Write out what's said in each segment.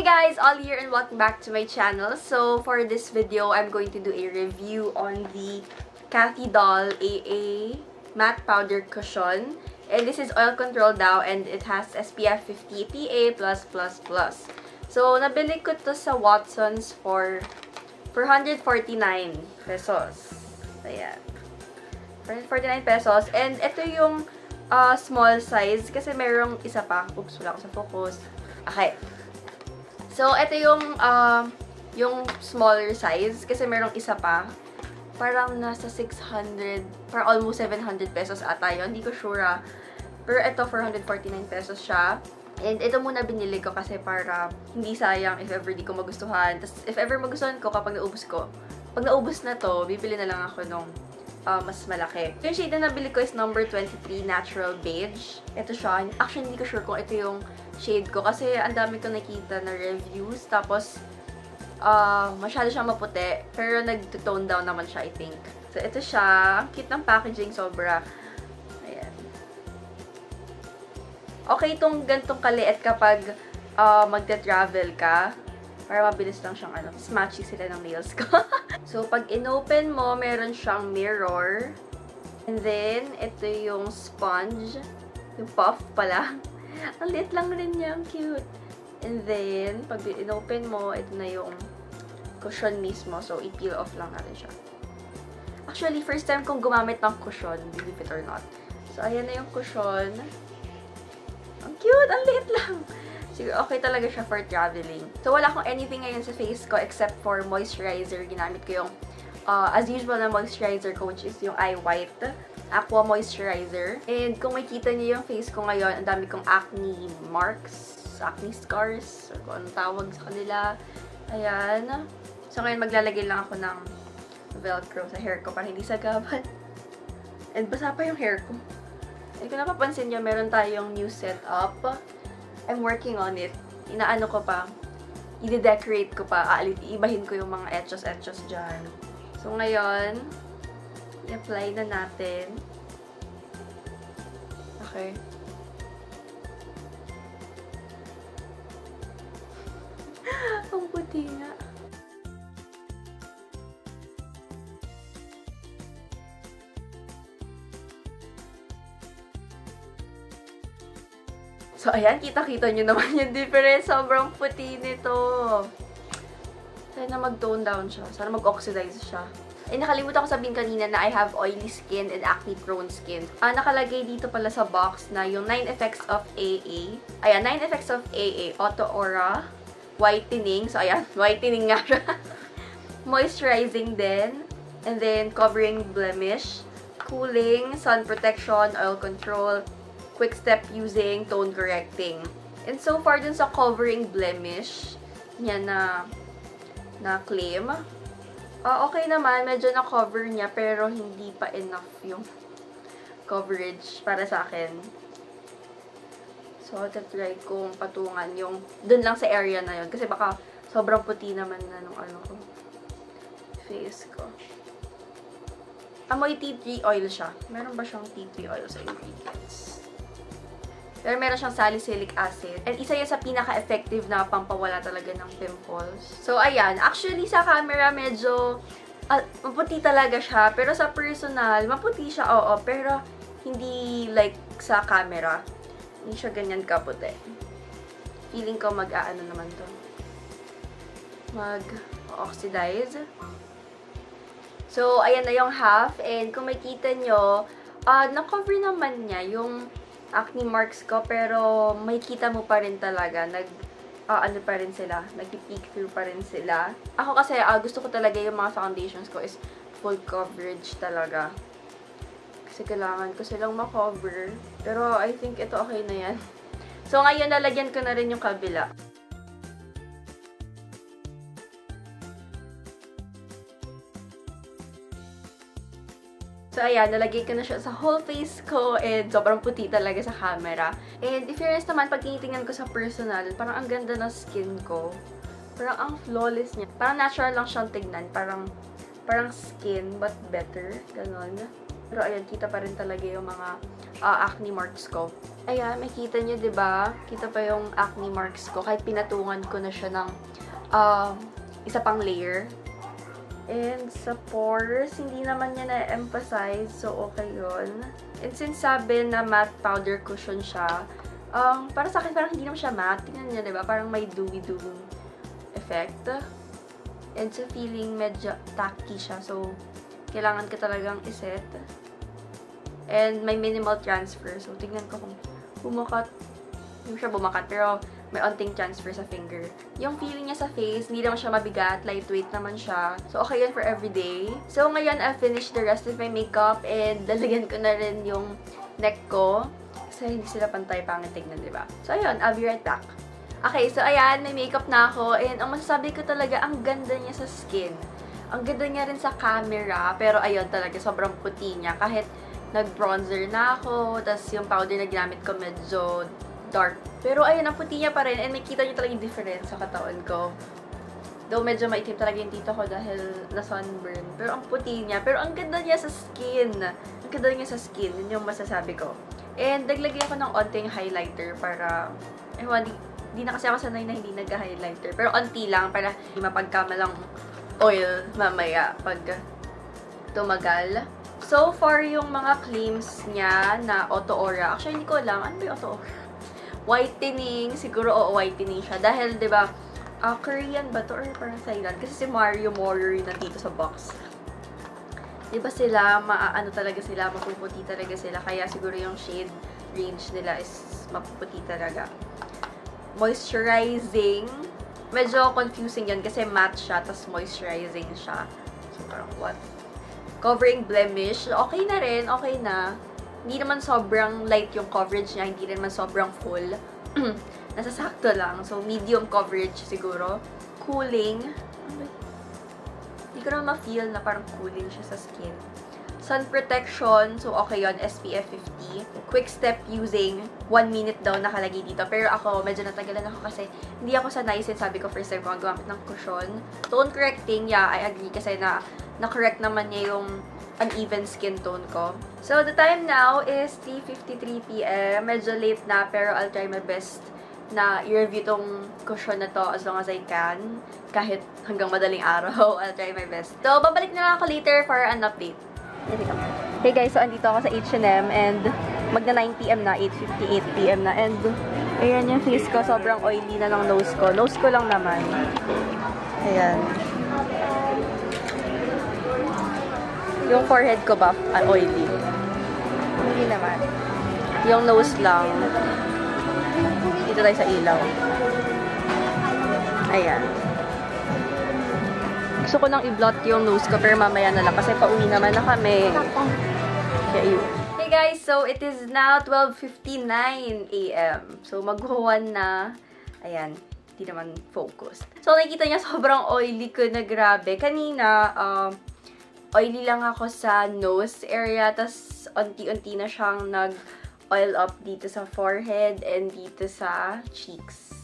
Hey guys, all here and welcome back to my channel. So for this video, I'm going to do a review on the Cathy Doll AA Matte Powder Cushion. And this is oil control daw and it has SPF 50 PA+++. So nabili ko to sa Watsons for 449 pesos. Ayan. 449 pesos. And ito yung small size kasi merong isa pa. Oops, wala ako sa focus. Okay. So, ito yung smaller size kasi merong isa pa. Parang nasa 600, parang almost 700 pesos ata yun. Hindi ko sure. Pero ito, 449 pesos siya. And ito muna binili ko kasi para hindi sayang if ever di ko magustuhan. Tapos, if ever magustuhan ko kapag naubos ko. Pag naubos na to, bibili na lang ako nung mas malaki. Yung shade na nabili ko is number 23 Natural Beige. Ito siya. Actually, hindi ko sure kung ito yung shade ko kasi ang dami ko nakita na reviews. Tapos, masyado siyang maputi. Pero nag-tone down naman siya, I think. So, ito siya. Cute ng packaging, sobra. Ayan. Okay itong gantong kaliit kapag magte-travel ka. Para mabilis lang siyang matchy sila ng nails ko. So, pag in-open mo, meron siyang mirror. And then, ito yung sponge. Yung puff pala. Ang liit lang rin niya. Ang cute. And then, pag in-open mo, ito na yung cushion mismo. So, i-peel off lang natin siya. Actually, first time kong gumamit ng cushion, believe it or not. So, ayan na yung cushion. Ang cute! Ang liit lang! Siguro, okay talaga siya for traveling. So, wala akong anything ngayon sa face ko except for moisturizer. Ginamit ko yung, as usual na moisturizer ko, which is yung Eye White Aqua Moisturizer. And kung makita niyo yung face ko ngayon, ang dami kong acne marks, acne scars, or kung anong tawag sa kanila. Ayan. So, ngayon maglalagay lang ako ng Velcro sa hair ko para hindi sagaban. And basa pa yung hair ko. And kung napapansin niyo, meron tayong new setup. I'm working on it. Inaano ko pa. I-decorate ko pa. Iibahin ko yung mga etchos-etchos dyan. So, ngayon, i-apply na natin. Okay. Ang puti nga. So, ayan, kita-kita nyo naman yung difference. Sobrang puti nito. Sana mag-tone down siya. Sana mag-oxidize siya. Eh, nakalimutan ko sabihin kanina na I have oily skin and acne-prone skin. Nakalagay dito pala sa box na yung 9 effects of AA. Ayan, 9 effects of AA. Auto Aura. Whitening. So, ayan, whitening nga siya. Moisturizing din. And then, covering blemish. Cooling, sun protection, oil control, quick step using, tone correcting. And so far dun sa covering blemish niya na claim, okay naman, medyo na-cover niya pero hindi pa enough yung coverage para sa akin. So, tatry kong patungan yung dun lang sa area na yun kasi baka sobrang puti naman na nung ko, face ko. Amoy tea tree oil siya. Meron ba siyang tea tree oil sa ingredients? Pero meron siyang salicylic acid. And isa yan sa pinaka-effective na pampawala talaga ng pimples. So, ayan. Actually, sa camera, medyo maputi talaga siya. Pero sa personal, maputi siya, oo. Pero, hindi like sa camera. Hindi siya ganyan kaputi. Feeling ko mag-aano naman to. Mag-oxidize. So, ayan na yung half. And kung makita nyo, na-cover naman niya yung acne marks ko, pero may kita mo pa rin talaga, ano pa rin sila, nag-peek through pa rin sila. Ako kasi, gusto ko talaga yung mga foundations ko is full coverage talaga. Kasi kailangan ko silang ma-cover. Pero I think ito okay na yan. So ngayon, lalagyan ko na rin yung kabila. So, ayan, nalagay ko na siya sa whole face ko and sobrang puti talaga sa camera. And if fairness naman, pag tinitingnan ko sa personal, parang ang ganda ng skin ko. Parang ang flawless niya. Parang natural lang siyang tignan. Parang skin, but better. Ganon. Pero, ayan, kita pa rin talaga yung mga acne marks ko. Ayan, makita nyo, diba? Kita pa yung acne marks ko. Kahit pinatungan ko na siya ng isa pang layer. And sa pores, hindi naman niya na-emphasize. So, okay yun. And since sabi na matte powder cushion siya, para sa akin, parang hindi naman siya matte. Tingnan niya, diba? Parang may dewy-dewy effect. And sa feeling, medyo tacky siya. So, kailangan ka talagang iset. And may minimal transfer. So, tingnan ko kung bumakat. Hindi siya bumakat, pero may onting transfer sa finger. Yung feeling niya sa face, hindi naman siya mabigat. Lightweight naman siya. So, okay yan for everyday. So, ngayon, I'll finish the rest of my makeup. And lalagyan ko na rin yung neck ko. Kasi hindi sila pantay pangit tignan, diba? So, ayun. I'll be right back. Okay, so ayan, may makeup na ako. And ang masasabi ko talaga, ang ganda niya sa skin. Ang ganda niya rin sa camera. Pero ayun talaga, sobrang puti niya. Kahit nag-bronzer na ako, tas yung powder na ginamit ko medyo dark. Pero ayun, ang puti niya pa rin. And makita niyo talaga yung difference sa katawan ko. Though medyo maitim talaga yung tito ko dahil na-sunburn. Pero ang puti niya. Pero ang ganda niya sa skin. Ang ganda niya sa skin. Yun yung masasabi ko. And naglagay ako ng onting highlighter para, di na kasi ako sanay na hindi nag-highlighter. Pero onti lang para hindi mapagkamalang oil mamaya pag tumagal. So far, yung mga claims niya na Auto Aura. Actually, hindi ko alam. Ano ba yung Auto Aura? Whitening. Siguro, whitening siya. Dahil, diba, Korean ba to? Or parang Thailand? Kasi si Mario Mori nandito sa box. Diba sila, ano talaga sila, mapuputi talaga sila. Kaya siguro yung shade range nila is mapuputi talaga. Moisturizing. Medyo confusing yun kasi matte siya, tapos moisturizing siya. So, parang what? Covering blemish. Okay na rin, okay na. Hindi naman sobrang light yung coverage niya, hindi naman sobrang full. Nasasakto lang. So, medium coverage siguro. Cooling. Hindi ko naman ma-feel na parang cooling siya sa skin. Sun protection. So, okay yun. SPF 50. Quick step using. 1 minute daw nakalagay dito. Pero ako, medyo natagalan ako kasi hindi ako sanay since sabi ko first time ko gumamit ng cushion. Tone correcting, yeah, I agree kasi na-correct naman niya yung uneven skin tone ko. So, the time now is 3:53 PM. Medyo late na, pero I'll try my best na i-review tong cushion na to as long as I can. Kahit hanggang madaling araw, I'll try my best. So, babalik na lang ako later for an update. Hey guys, so andito ako sa H&M and magna 9 PM na, 8:58 PM na. And ayan yung face ko, sobrang oily na ng nose ko. Nose ko lang naman. Ayan. Yung forehead ko ba, oily? Hindi naman. Yung nose lang. Dito tayo sa ilaw. Ayan. Gusto ko nang i-blot yung nose ko, pero mamaya na lang kasi pauwi naman na kami. Kaya yun. Hey guys, so it is now 12:59 AM. So mag-1 na. Ayan. Hindi naman focused. So nakikita niya sobrang oily ko na grabe. Kanina, oily lang ako sa nose area, tas unti-unti na siyang nag-oil up dito sa forehead and dito sa cheeks.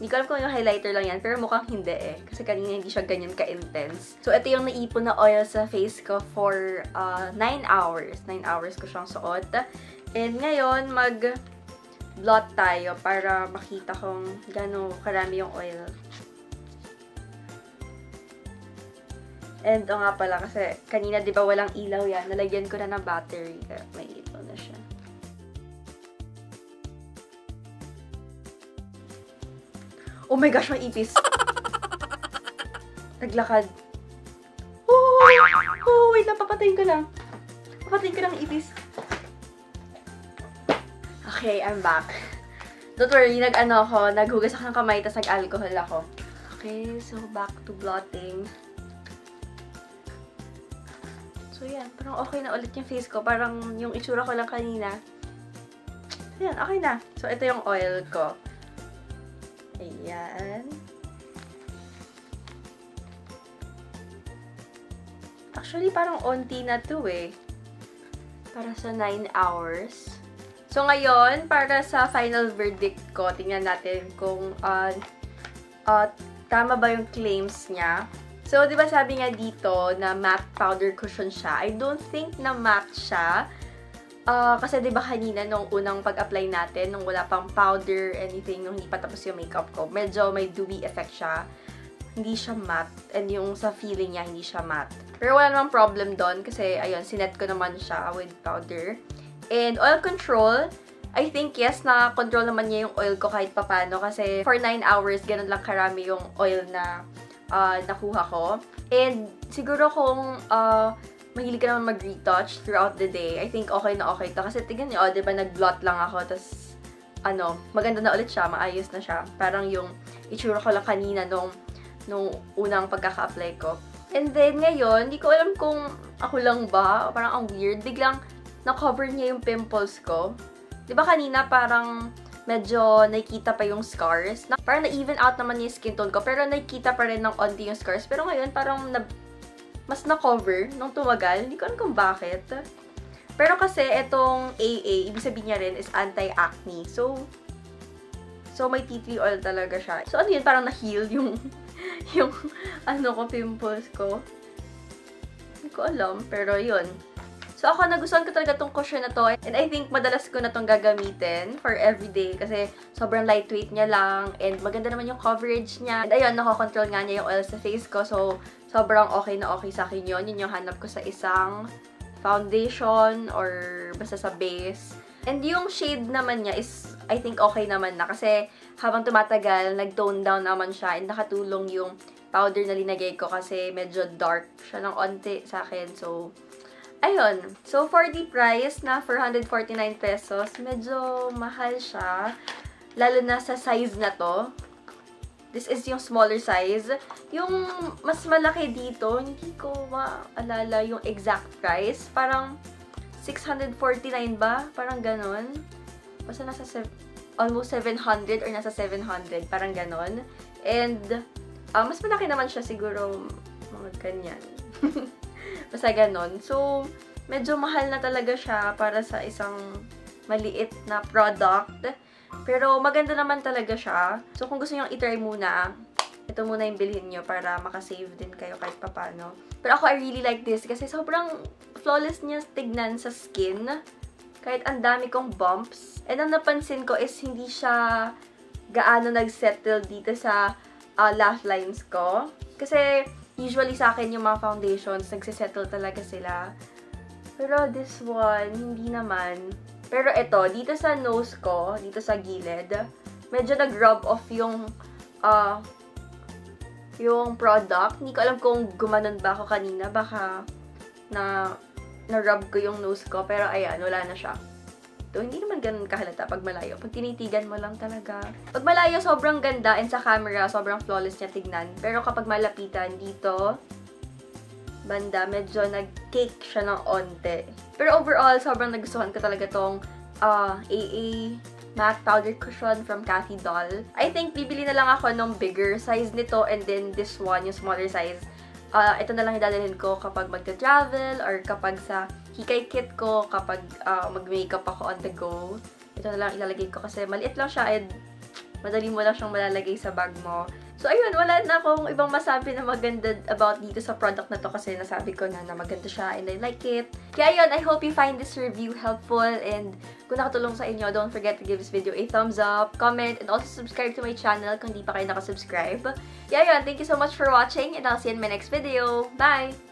Hindi ko alam kung yung highlighter lang yan, pero mukhang hindi eh. Kasi kanina hindi siya ganyan ka-intense. So, ito yung naipon na oil sa face ko for 9 hours. 9 hours ko siyang suot. And ngayon, mag-blot tayo para makita kung gano'ng karami yung oil. And nga pala, kasi kanina di ba walang ilaw yan, nalagyan ko na ng battery, kaya may ipon na siya. Oh my gosh, may ipis! Naglakad. Oh, wait lang, papatayin ko lang. Papatayin ko lang ipis. Okay, I'm back. Don't worry, naghugas ako ng kamay, tas nag-alcohol ako. Okay, so back to blotting. So, yan. Parang okay na ulit yung face ko. Parang yung itsura ko lang kanina. So, yan. Okay na. So, ito yung oil ko. Ayan. Actually, parang onti na to eh. Para sa 9 hours. So, ngayon, para sa final verdict ko, tingnan natin kung tama ba yung claims niya. So, di ba sabi nga dito na matte powder cushion siya? I don't think na matte siya. Kasi diba kanina nung unang pag-apply natin, nung wala pang powder, anything, nung hindi pa tapos yung makeup ko, medyo may dewy effect siya. Hindi siya matte. And yung sa feeling niya, hindi siya matte. Pero wala namang problem doon kasi, ayun, sinet ko naman siya with powder. And oil control, I think, yes, na-control naman niya yung oil ko kahit papano kasi for 9 hours, ganun lang karami yung oil na nakuha ko. And siguro kung mahilig ka naman mag-retouch throughout the day, I think okay na okay ka. Kasi tignan niyo, diba, nag-blot lang ako, tas maganda na ulit siya, maayos na siya. Parang yung itsura ko lang kanina nung unang pagkaka-apply ko. And then, ngayon, hindi ko alam kung ako lang ba, parang ang weird, biglang na-cover niya yung pimples ko. Diba kanina parang medyo nakikita pa yung scars. Parang na-even out naman yung skin tone ko, pero nakikita pa rin ng onti yung scars. Pero ngayon, parang mas na-cover nung tumagal. Hindi ko alam kung bakit. Pero kasi itong AA, ibig sabihin niya rin is anti-acne. So may tea tree oil talaga siya. So ano yun, parang na-heal yung pimples ko. Hindi ko alam, pero yun. So ako, nagustuhan ko talaga tong cushion na to. And I think madalas ko na tong gagamitin for everyday. Kasi sobrang lightweight niya lang. And maganda naman yung coverage niya. And ayun, nakakontrol nga niya yung oil sa face ko. So sobrang okay na okay sa akin yun. Yun yung hanap ko sa isang foundation or basta sa base. And yung shade naman niya is, I think, okay naman na. Kasi habang tumatagal, nag-tone down naman siya. And nakatulong yung powder na linagay ko kasi medyo dark siya ng onti sa akin. So, ayun. So, for the price na 449 pesos, medyo mahal siya. Lalo na sa size na to. This is yung smaller size. Yung mas malaki dito, hindi ko maalala yung exact price. Parang 649 ba? Parang ganon. Basta nasa almost 700 or nasa 700. Parang ganon. And mas malaki naman siya siguro mga ganyan. Basta ganon. So, medyo mahal na talaga siya para sa isang maliit na product. Pero maganda naman talaga siya. So, kung gusto nyo i-try muna, ito muna yung bilhin nyo para makasave din kayo kahit papano. Pero ako, I really like this kasi sobrang flawless niya tignan sa skin. Kahit ang dami kong bumps. And ang napansin ko is hindi siya gaano nag-settle dito sa lash lines ko. Kasi usually sa akin yung mga foundations, nagsisettle talaga sila. Pero this one, hindi naman. Pero ito, dito sa nose ko, dito sa gilid, medyo nag-rub off yung product. Hindi ko alam kung gumanon ba ako kanina. Baka na-rub ko yung nose ko. Pero ayan, wala na siya. Ito, hindi naman ganun kahalata pag malayo. Pag tinitigan mo lang talaga. Pag malayo, sobrang ganda. And sa camera, sobrang flawless niya tignan. Pero kapag malapitan, dito, banda, medyo nag-cake siya ng onte. Pero overall, sobrang nagustuhan ko talaga tong AA matte powder cushion from Cathy Doll. I think bibili na lang ako ng bigger size nito and then this one, yung smaller size. Ito na lang idadalhin ko kapag magta-travel or kapag sa hikay kit ko, kapag mag-makeup ako on the go. Ito na lang ilalagay ko kasi maliit lang siya and madali mo lang siyang malalagay sa bag mo. So, ayun, wala na akong ibang masabi na maganda about dito sa product na to kasi nasabi ko na maganda siya and I like it. Kaya ayun, I hope you find this review helpful and kung nakatulong sa inyo, don't forget to give this video a thumbs up, comment, and also subscribe to my channel kung di pa kayo nakasubscribe. Kaya ayun, thank you so much for watching and I'll see you in my next video. Bye!